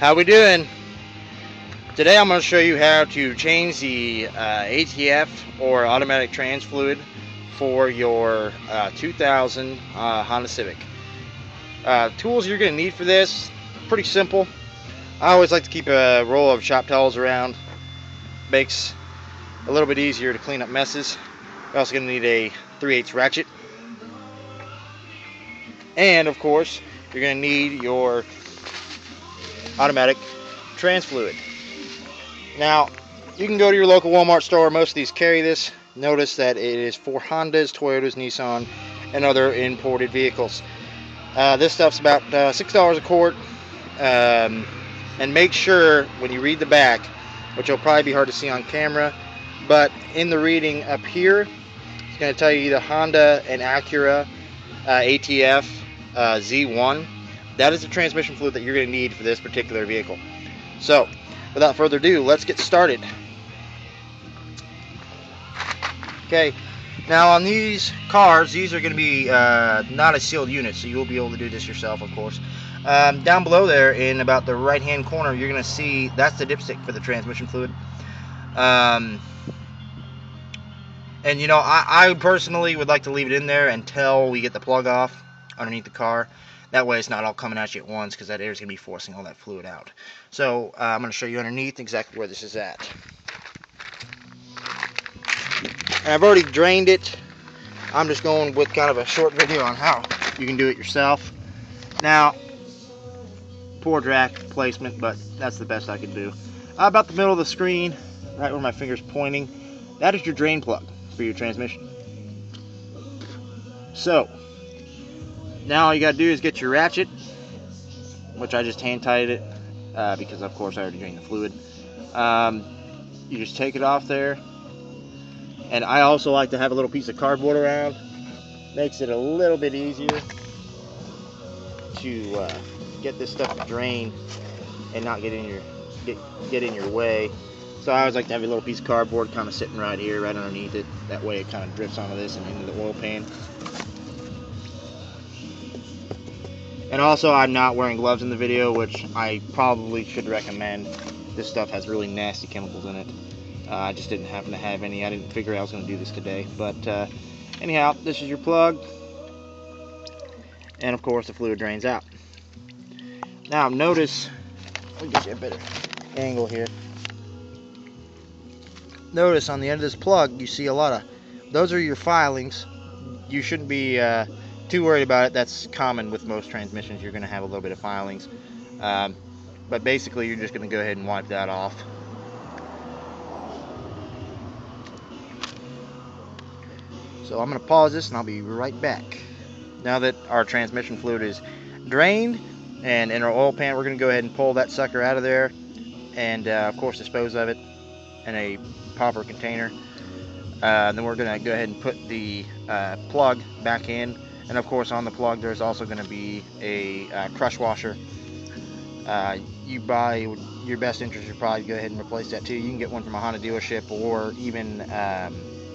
How we doing? Today I'm going to show you how to change the ATF or automatic trans fluid for your 2000 Honda Civic. Tools you're going to need for this, pretty simple. I always like to keep a roll of shop towels around. Makes a little bit easier to clean up messes. You're also going to need a 3/8 ratchet. And of course, you're going to need your automatic trans fluid. Now, you can go to your local Walmart store. Most of these carry this. Notice that it is for Hondas, Toyotas, Nissan, and other imported vehicles. This stuff's about $6 a quart. And make sure when you read the back, which will probably be hard to see on camera, but in the reading up here, it's going to tell you the Honda and Acura ATF Z1. That is the transmission fluid that you're going to need for this particular vehicle. So, without further ado, let's get started. Okay, now on these cars, these are going to be not a sealed unit, so you'll be able to do this yourself, of course. Down below there, in about the right-hand corner, you're going to see that's the dipstick for the transmission fluid. And you know, I personally would like to leave it in there until we get the plug off underneath the car. That way it's not all coming at you at once, because that air is going to be forcing all that fluid out. So I'm going to show you underneath exactly where this is at. And I've already drained it. I'm just going with kind of a short video on how you can do it yourself. Now, poor jack placement, but that's the best I can do. About the middle of the screen, right where my finger's pointing, that is your drain plug for your transmission. So, now all you gotta do is get your ratchet, which I just hand tied it because of course I already drained the fluid. You just take it off there, and I also like to have a little piece of cardboard around. Makes it a little bit easier to get this stuff to drain and not get in your way. So I always like to have a little piece of cardboard kind of sitting right here, right underneath it. That way it kind of drips onto this and into the oil pan. And also, I'm not wearing gloves in the video, which I probably should recommend. This stuff has really nasty chemicals in it. I just didn't happen to have any. I didn't figure I was going to do this today. But anyhow, this is your plug. And of course, the fluid drains out. Now notice, let me get you a better angle here. Notice on the end of this plug, you see a lot of, those are your filings. You shouldn't be too worried about it. That's common with most transmissions. You're going to have a little bit of filings. But basically, you're just going to go ahead and wipe that off. So I'm going to pause this and I'll be right back. Now that our transmission fluid is drained and in our oil pan, we're going to go ahead and pull that sucker out of there and of course dispose of it in a proper container. Then we're going to go ahead and put the plug back in. And of course on the plug there's also going to be a crush washer. You buy your best interest, you probably go ahead and replace that too. You can get one from a Honda dealership or even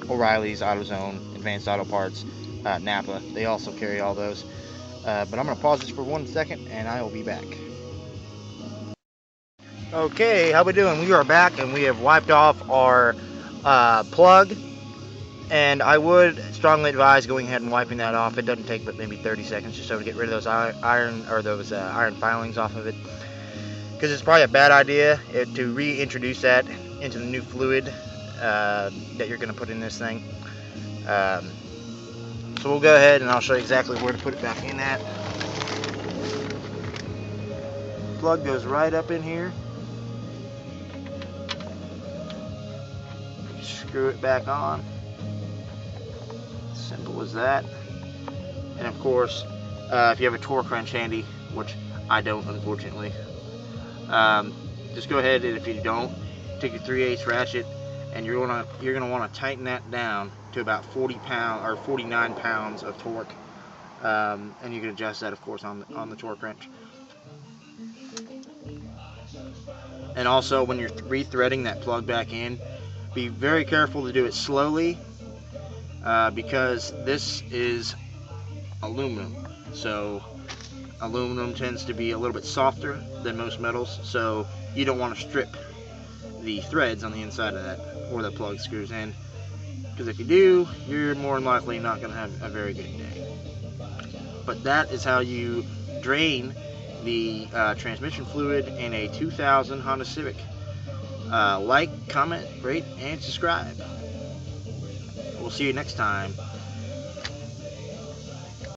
O'Reilly's, AutoZone, Advanced Auto Parts, Napa. They also carry all those. But I'm going to pause this for 1 second and I will be back. Okay, how we doing? We are back and we have wiped off our plug. And I would strongly advise going ahead and wiping that off. It doesn't take but maybe 30 seconds or so to get rid of those iron filings off of it, because it's probably a bad idea to reintroduce that into the new fluid that you're going to put in this thing. So we'll go ahead and I'll show you exactly where to put it back in at. Plug goes right up in here. Screw it back on. Simple as that. And of course, if you have a torque wrench handy, which I don't, unfortunately, just go ahead and if you don't, take your 3/8 ratchet, and you're gonna want to tighten that down to about 40 pounds or 49 pounds of torque, and you can adjust that, of course, on the torque wrench. And also, when you're re-threading that plug back in, be very careful to do it slowly. Because this is aluminum, so Aluminum tends to be a little bit softer than most metals, so you don't want to strip the threads on the inside of that where the plug screws in, because if you do, you're more than likely not going to have a very good day. But that is how you drain the transmission fluid in a 2000 Honda Civic. Like, comment, rate, and subscribe. We'll see you next time